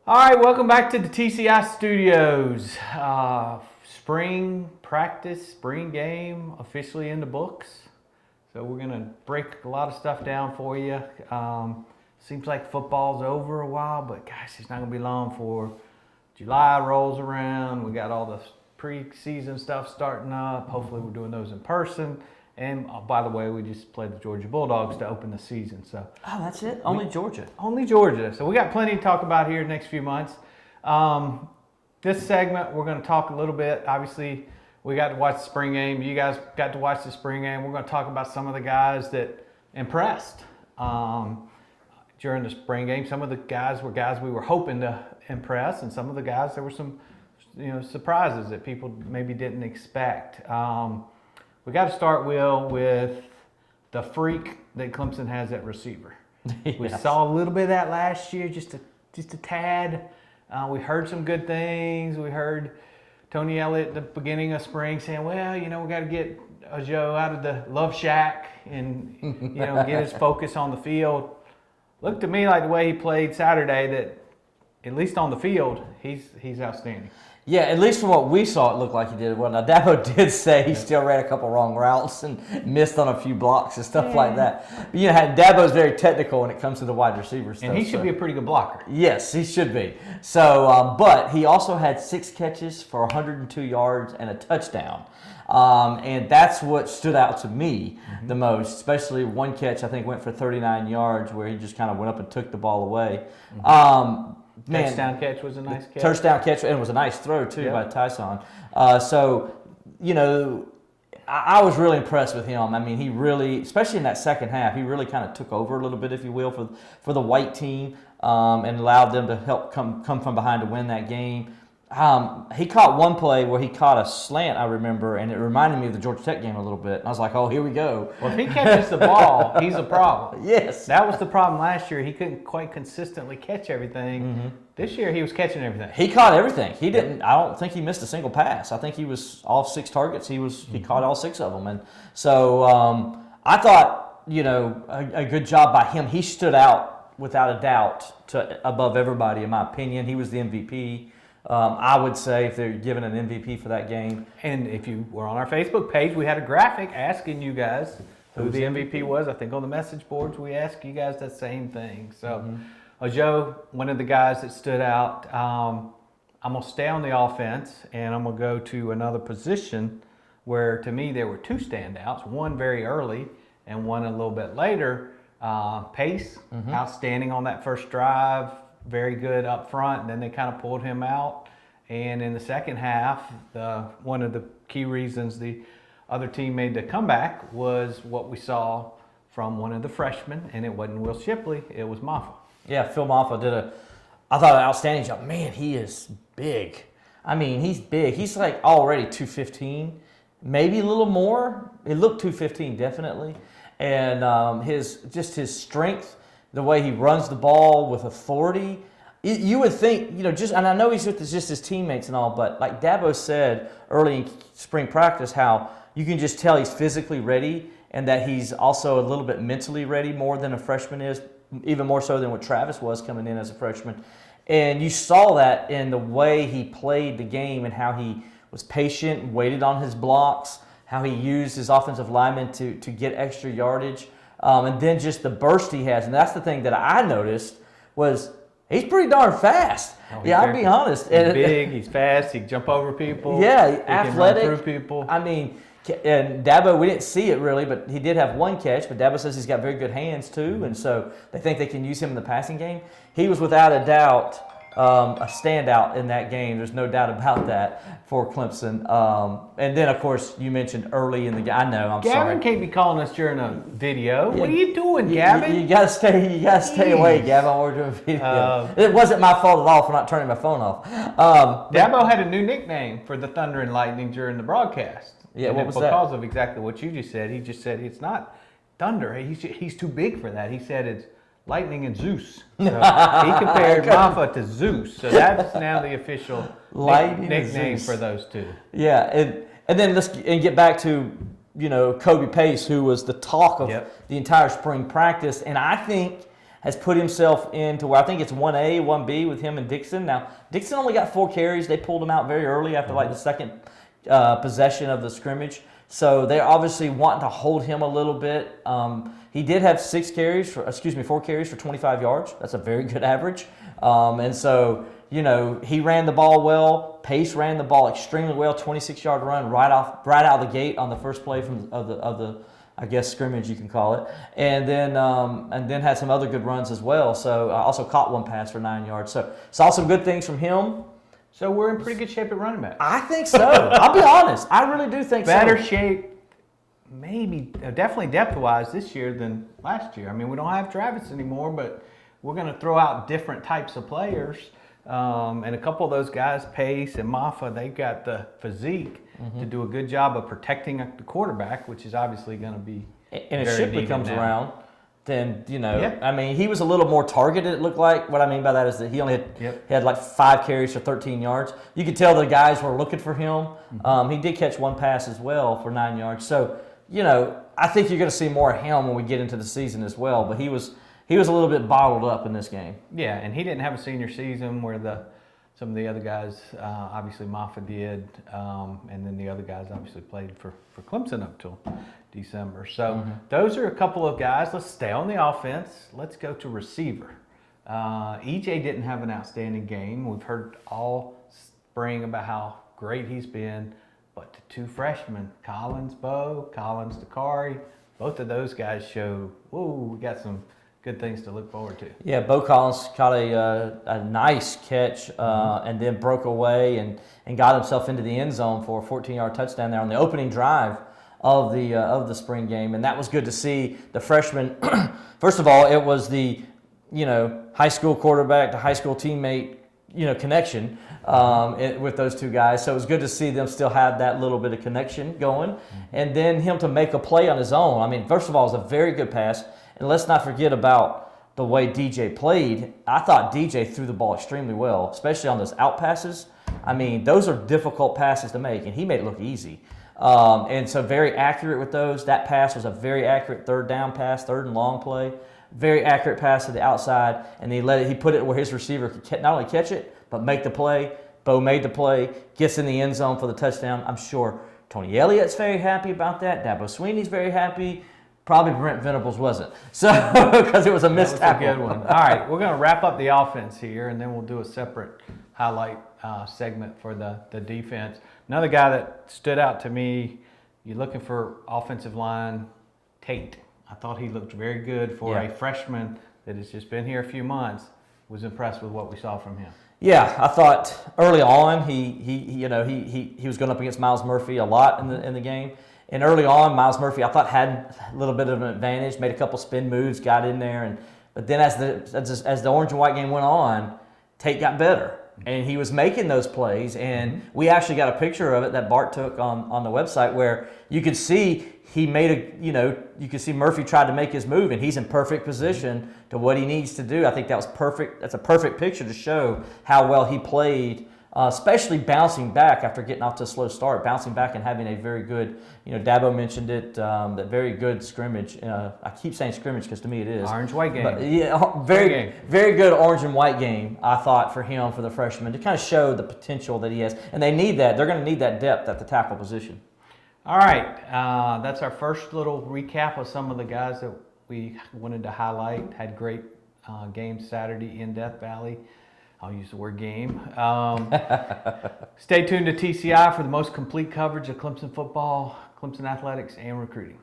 All right, welcome back to the TCI studios. Spring practice, spring game officially in the books. So we're going to break a lot of stuff down for you. Seems like football's over a while, but gosh, it's not going to be long before July rolls around. We got all the preseason stuff starting up. Hopefully we're doing those in person. And by the way, we just played the Georgia Bulldogs to open the season. So that's it? Only Georgia? Only Georgia. So we got plenty to talk about here the next few months. This segment, we're going to talk a little bit. Obviously, we got to watch the spring game. You guys got to watch the spring game. We're going to talk about some of the guys that impressed during the spring game. Some of the guys we were hoping to impress, and some of the guys, there were some surprises that people maybe didn't expect. We got to start, Will, with the freak that Clemson has at receiver. Yes. We saw a little bit of that last year, just a tad. We heard some good things. We heard Tony Elliott at the beginning of spring saying, well, we got to get Joe out of the love shack and, get his focus on the field. Looked to me like the way he played Saturday that, at least on the field, he's outstanding. Yeah, at least from what we saw, it looked like he did well. Now, Dabo did say he still ran a couple wrong routes and missed on a few blocks and stuff like that. But, Dabo's very technical when it comes to the wide receiver stuff. And he should be a pretty good blocker. Yes, he should be. So, but he also had 6 catches for 102 yards and a touchdown. And that's what stood out to me the most, especially one catch I think went for 39 yards where he just kind of went up and took the ball away. Touchdown catch was a nice catch. Touchdown catch, and it was a nice throw, too, by Tyson. I was really impressed with him. I mean, he really, especially in that second half, he really kind of took over a little bit, if you will, for the white team and allowed them to help come from behind to win that game. He caught one play where he caught a slant, I remember, and it reminded me of the Georgia Tech game a little bit. And I was like, oh, here we go. Well, if he catches the ball, he's a problem. Yes. That was the problem last year. He couldn't quite consistently catch everything. This year, he was catching everything. He caught everything. He didn't. I don't think he missed a single pass. I think he was all 6 targets. He caught all 6 of them. And so I thought, a good job by him. He stood out without a doubt above everybody, in my opinion. He was the MVP. I would say if they're given an MVP for that game. And if you were on our Facebook page, we had a graphic asking you guys who the MVP was. I think on the message boards we asked you guys that same thing. So, Joe, one of the guys that stood out, I'm going to stay on the offense and I'm going to go to another position where to me there were 2 standouts, one very early and one a little bit later. Pace, outstanding on that first drive. Very good up front, and then they kind of pulled him out. And in the second half, one of the key reasons the other team made the comeback was what we saw from one of the freshmen, and it wasn't Will Shipley, it was Moffa. Yeah, Phil Moffa did I thought, an outstanding job. Man, he is big. I mean, he's big. He's like already 215, maybe a little more. He looked 215 definitely, and his strength. The way he runs the ball with authority, you would think, and I know he's with just his teammates and all, but like Dabo said early in spring practice, how you can just tell he's physically ready and that he's also a little bit mentally ready more than a freshman is, even more so than what Travis was coming in as a freshman. And you saw that in the way he played the game and how he was patient, waited on his blocks, how he used his offensive linemen to get extra yardage. And then just the burst he has. And that's the thing that I noticed was he's pretty darn fast. I'll be honest. He's big, he's fast, he can jump over people. Yeah, he athletic. Can run through people. I mean, and Dabo, we didn't see it really, but he did have one catch. But Dabo says he's got very good hands too. And so they think they can use him in the passing game. He was without a doubt a standout in that game. There's no doubt about that for Clemson. And then, of course, you mentioned early in the game. I know, I'm sorry. Gavin can't be calling us during a video. What are you doing, Gavin? You gotta stay away, Gavin. We're doing a video. It wasn't my fault at all for not turning my phone off. Dabo had a new nickname for the Thunder and Lightning during the broadcast. Yeah, and what was because that? of exactly what you just said. He just said it's not Thunder. He's too big for that. He said it's Lightning and Zeus. So he compared Moffa to Zeus. So that's now the official nickname for those two. Yeah, and then let's get back to Kobe Pace, who was the talk of the entire spring practice. And I think has put himself into where I think it's 1A, 1B with him and Dixon. Now, Dixon only got 4 carries. They pulled him out very early after like the second possession of the scrimmage. So they're obviously wanting to hold him a little bit. He did have 4 carries for 25 yards. That's a very good average. And so, you know, he ran the ball well. Pace ran the ball extremely well. 26-yard run right out of the gate on the first play of the I guess scrimmage you can call it, and then had some other good runs as well. So I also caught one pass for 9 yards. So saw some good things from him. So we're in pretty good shape at running back. I think so. I'll be honest. I really do think Better so. shape, maybe, definitely depth-wise this year than last year. I mean, we don't have Travis anymore, but we're going to throw out different types of players. And a couple of those guys, Pace and Moffa, they've got the physique to do a good job of protecting the quarterback, which is obviously going to be And if very Shipley needed comes now. around, then, you know, Yeah. I mean, he was a little more targeted, it looked like. What I mean by that is that he only had like 5 carries for 13 yards. You could tell the guys were looking for him. He did catch one pass as well for 9 yards. So, you know, I think you're going to see more of him when we get into the season as well. But he was a little bit bottled up in this game. Yeah, and he didn't have a senior season where some of the other guys, obviously Moffa did, and then the other guys obviously played for Clemson up till December. So those are a couple of guys. Let's stay on the offense. Let's go to receiver. EJ didn't have an outstanding game. We've heard all spring about how great he's been, but the 2 freshmen, Collins Dakari, both of those guys show, we got some good things to look forward to. Yeah, Bo Collins caught a nice catch and then broke away and got himself into the end zone for a 14-yard touchdown there on the opening drive of the spring game, and that was good to see. The freshman, first of all, it was the high school quarterback to high school teammate connection with those 2 guys. So it was good to see them still have that little bit of connection going, and then him to make a play on his own. I mean, first of all, it was a very good pass. And let's not forget about the way DJ played. I thought DJ threw the ball extremely well, especially on those out passes. I mean, those are difficult passes to make, and he made it look easy. And so very accurate with those. That pass was a very accurate 3rd down pass, 3rd and long play. Very accurate pass to the outside, and he put it where his receiver could not only catch it, but make the play. Bo made the play, gets in the end zone for the touchdown. I'm sure Tony Elliott's very happy about that. Dabo Sweeney's very happy. Probably Brent Venables wasn't, so because it was a missed tackle. A good one. All right, we're going to wrap up the offense here, and then we'll do a separate highlight segment for the defense. Another guy that stood out to me, you're looking for offensive line, Tate. I thought he looked very good for a freshman that has just been here a few months. Was impressed with what we saw from him. Yeah, I thought early on he was going up against Miles Murphy a lot in the game. And early on, Miles Murphy, I thought, had a little bit of an advantage, made a couple spin moves, got in there. But then as the orange and white game went on, Tate got better. And he was making those plays. And we actually got a picture of it that Bart took on the website where you could see he made you could see Murphy tried to make his move, and he's in perfect position to what he needs to do. I think that was perfect. That's a perfect picture to show how well he played. Especially bouncing back after getting off to a slow start, bouncing back and having a very good, Dabo mentioned it, that very good scrimmage. I keep saying scrimmage because to me it is. Orange-white game. But, yeah, very good orange and white game, I thought, for him, for the freshman, to kind of show the potential that he has. And they need that. They're going to need that depth at the tackle position. All right, that's our first little recap of some of the guys that we wanted to highlight. Had great games Saturday in Death Valley. I'll use the word game. Stay tuned to TCI for the most complete coverage of Clemson football, Clemson athletics, and recruiting.